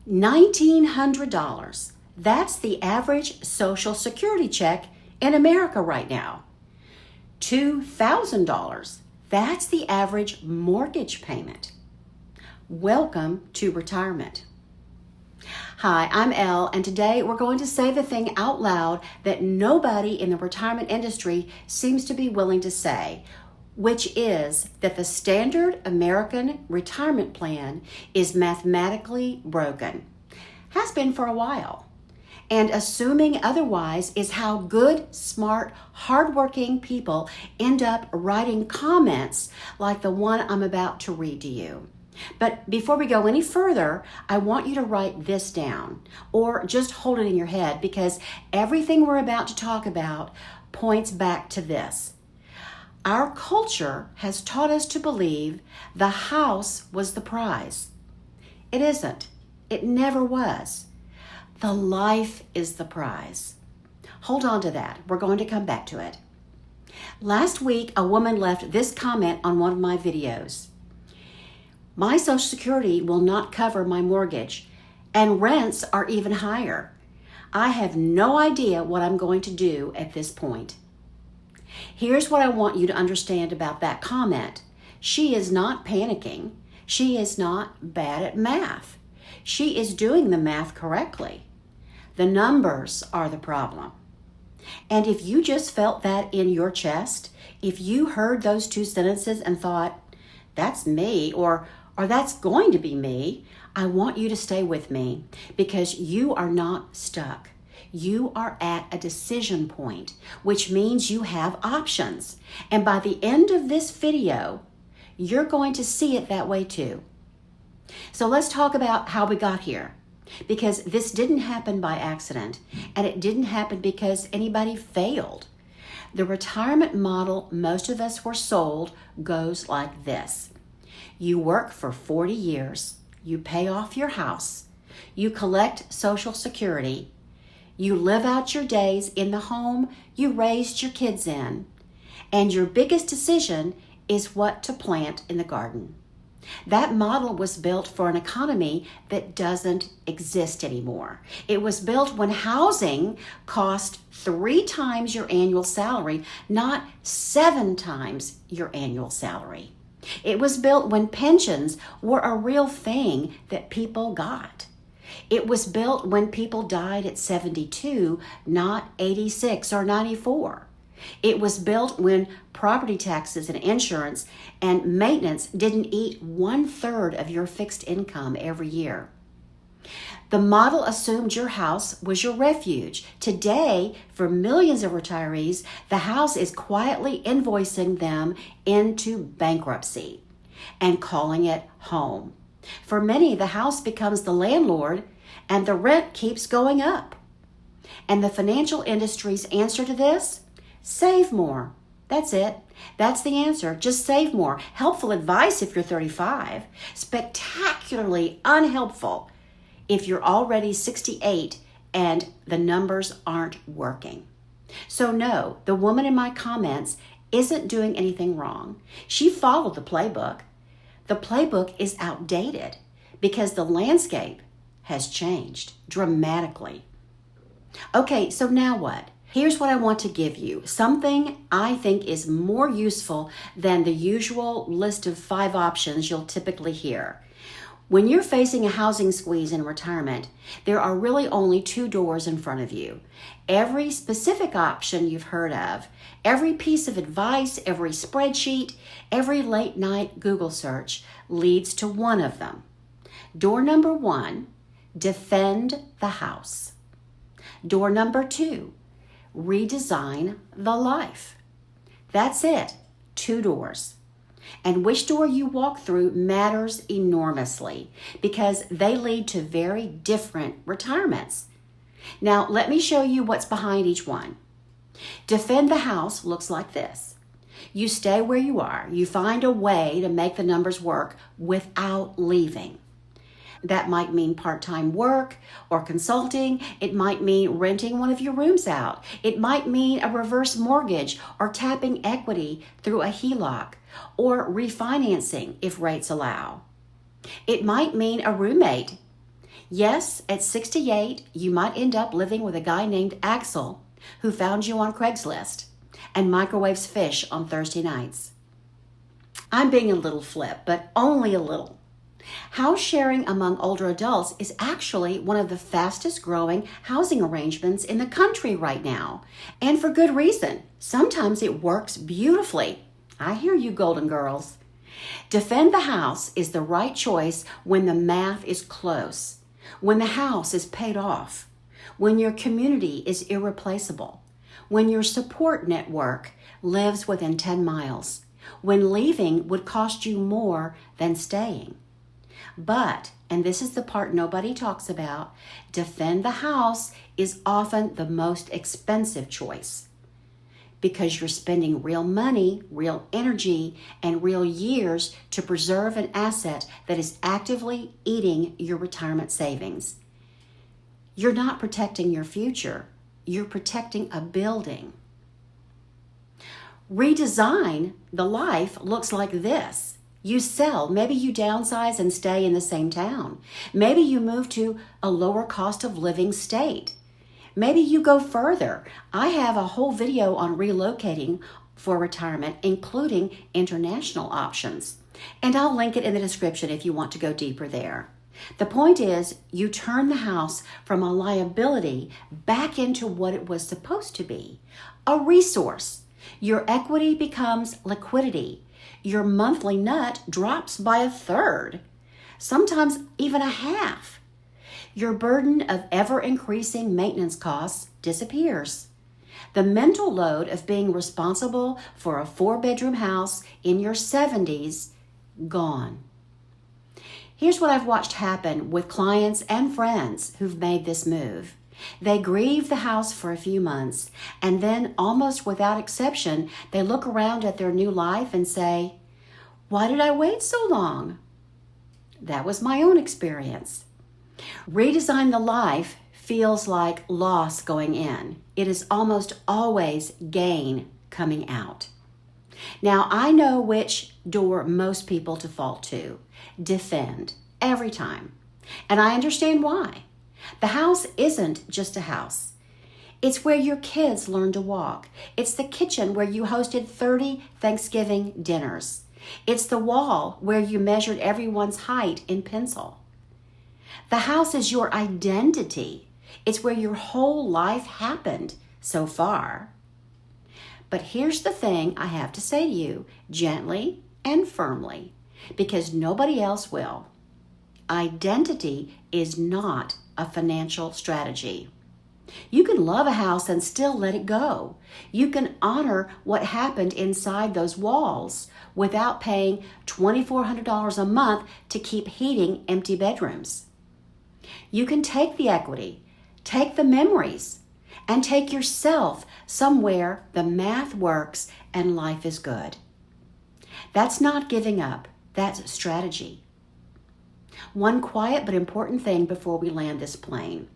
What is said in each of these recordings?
$1,900. That's the average Social Security check in America right now. $2,000. That's the average mortgage payment. Welcome to retirement. Hi, I'm Elle, and today we're going to say the thing out loud that nobody in the retirement industry seems to be willing to say, which is that the standard American retirement plan is mathematically broken. Has been for a while. And assuming otherwise is how good, smart, hardworking people end up writing comments like the one I'm about to read to you. But before we go any further, I want you to write this down or just hold it in your head, because everything we're about to talk about points back to this. Our culture has taught us to believe the house was the prize. It isn't. It never was. The life is the prize. Hold on to that. We're going to come back to it. Last week, a woman left this comment on one of my videos. My Social Security will not cover my mortgage, and rents are even higher. I have no idea what I'm going to do at this point. Here's what I want you to understand about that comment. She is not panicking. She is not bad at math. She is doing the math correctly. The numbers are the problem. And if you just felt that in your chest, if you heard those two sentences and thought, that's me, or that's going to be me, I want you to stay with me, because you are not stuck. You are at a decision point, which means you have options. And by the end of this video, you're going to see it that way too. So let's talk about how we got here, because this didn't happen by accident, and it didn't happen because anybody failed. The retirement model most of us were sold goes like this. You work for 40 years, you pay off your house, you collect Social Security, you live out your days in the home you raised your kids in, and your biggest decision is what to plant in the garden. That model was built for an economy that doesn't exist anymore. It was built when housing cost 3 times your annual salary, not 7 times your annual salary. It was built when pensions were a real thing that people got. It was built when people died at 72, not 86 or 94. It was built when property taxes and insurance and maintenance didn't eat 1/3 of your fixed income every year. The model assumed your house was your refuge. Today, for millions of retirees, the house is quietly invoicing them into bankruptcy and calling it home. For many, the house becomes the landlord and the rent keeps going up. And the financial industry's answer to this? Save more. That's it. That's the answer. Just save more. Helpful advice if you're 35. Spectacularly unhelpful if you're already 68 and the numbers aren't working. So no, the woman in my comments isn't doing anything wrong. She followed the playbook. The playbook is outdated because the landscape has changed dramatically. Okay, so now what? Here's what I want to give you. Something I think is more useful than the usual list of 5 options you'll typically hear. When you're facing a housing squeeze in retirement, there are really only 2 doors in front of you. Every specific option you've heard of, every piece of advice, every spreadsheet, every late night Google search leads to one of them. Door number 1, defend the house. Door number 2, redesign the life. That's it, 2 doors. And which door you walk through matters enormously because they lead to very different retirements. Now, let me show you what's behind each one. Defend the house looks like this. You stay where you are. You find a way to make the numbers work without leaving. That might mean part-time work or consulting. It might mean renting one of your rooms out. It might mean a reverse mortgage or tapping equity through a HELOC or refinancing if rates allow. It might mean a roommate. Yes, at 68, you might end up living with a guy named Axel who found you on Craigslist and microwaves fish on Thursday nights. I'm being a little flip, but only a little. House sharing among older adults is actually one of the fastest growing housing arrangements in the country right now, and for good reason. Sometimes it works beautifully. I hear you, Golden Girls. Defend the house is the right choice when the math is close, when the house is paid off, when your community is irreplaceable, when your support network lives within 10 miles, when leaving would cost you more than staying. But, and this is the part nobody talks about, defend the house is often the most expensive choice because you're spending real money, real energy, and real years to preserve an asset that is actively eating your retirement savings. You're not protecting your future. You're protecting a building. Redesign the life looks like this. You sell. Maybe you downsize and stay in the same town. Maybe you move to a lower cost of living state. Maybe you go further. I have a whole video on relocating for retirement, including international options. And I'll link it in the description if you want to go deeper there. The point is, you turn the house from a liability back into what it was supposed to be, a resource. Your equity becomes liquidity. Your monthly nut drops by a third, sometimes even a half. Your burden of ever-increasing maintenance costs disappears. The mental load of being responsible for a 4-bedroom house in your 70s, gone. Here's what I've watched happen with clients and friends who've made this move. They grieve the house for a few months, and then almost without exception, they look around at their new life and say, "Why did I wait so long?" That was my own experience. Redesign the life feels like loss going in. It is almost always gain coming out. Now, I know which door most people default to. Defend, every time. And I understand why. The house isn't just a house. It's where your kids learn to walk. It's the kitchen where you hosted 30 Thanksgiving dinners. It's the wall where you measured everyone's height in pencil. The house is your identity. It's where your whole life happened so far. But here's the thing I have to say to you, gently and firmly, because nobody else will. Identity is not a financial strategy. You can love a house and still let it go. You can honor what happened inside those walls without paying $2,400 a month to keep heating empty bedrooms. You can take the equity, take the memories, and take yourself somewhere the math works and life is good. That's not giving up. That's strategy. One quiet but important thing before we land this plane.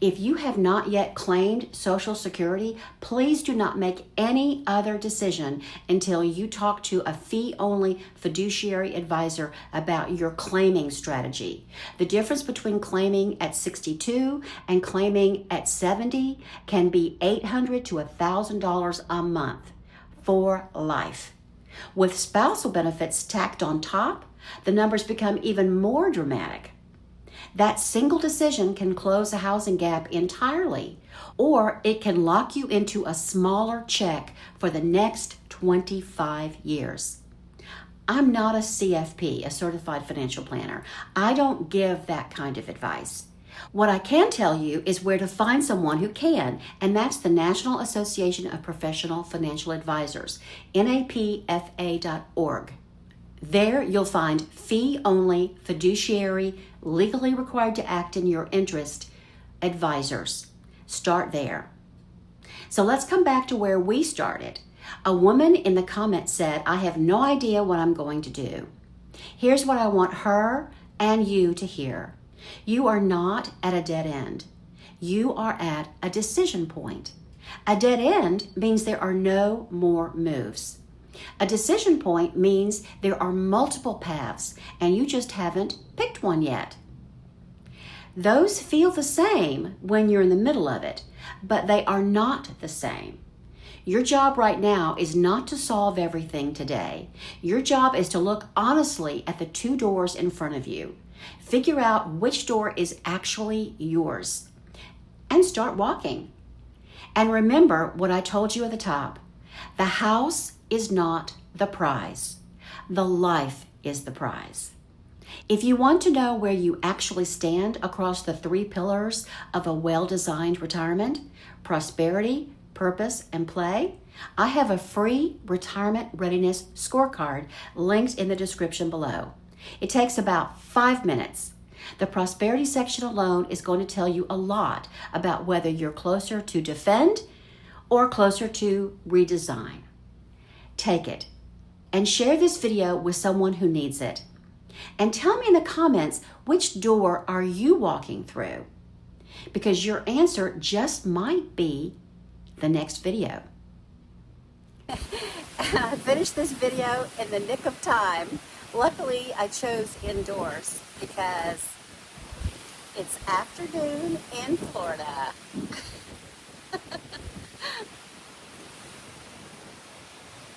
If you have not yet claimed Social Security, please do not make any other decision until you talk to a fee-only fiduciary advisor about your claiming strategy. The difference between claiming at 62 and claiming at 70 can be $800 to $1,000 a month for life. With spousal benefits tacked on top, the numbers become even more dramatic. That single decision can close a housing gap entirely, or it can lock you into a smaller check for the next 25 years. I'm not a CFP, a certified financial planner. I don't give that kind of advice. What I can tell you is where to find someone who can, and that's the National Association of Professional Financial Advisors, napfa.org. There you'll find fee-only, fiduciary, legally required to act in your interest advisors. Start there. So let's come back to where we started. A woman in the comments said, "I have no idea what I'm going to do." Here's what I want her and you to hear. You are not at a dead end. You are at a decision point. A dead end means there are no more moves. A decision point means there are multiple paths and you just haven't picked one yet. Those feel the same when you're in the middle of it, but they are not the same. Your job right now is not to solve everything today. Your job is to look honestly at the two doors in front of you. Figure out which door is actually yours and start walking. And remember what I told you at the top. The house is not the prize. The life is the prize. If you want to know where you actually stand across the three pillars of a well-designed retirement, prosperity, purpose, and play, I have a free retirement readiness scorecard linked in the description below. It takes about 5 minutes. The prosperity section alone is going to tell you a lot about whether you're closer to defend or closer to redesign. Take it and share this video with someone who needs it. And tell me in the comments, which door are you walking through? Because your answer just might be the next video. I finished this video in the nick of time. Luckily, I chose indoors because it's afternoon in Florida.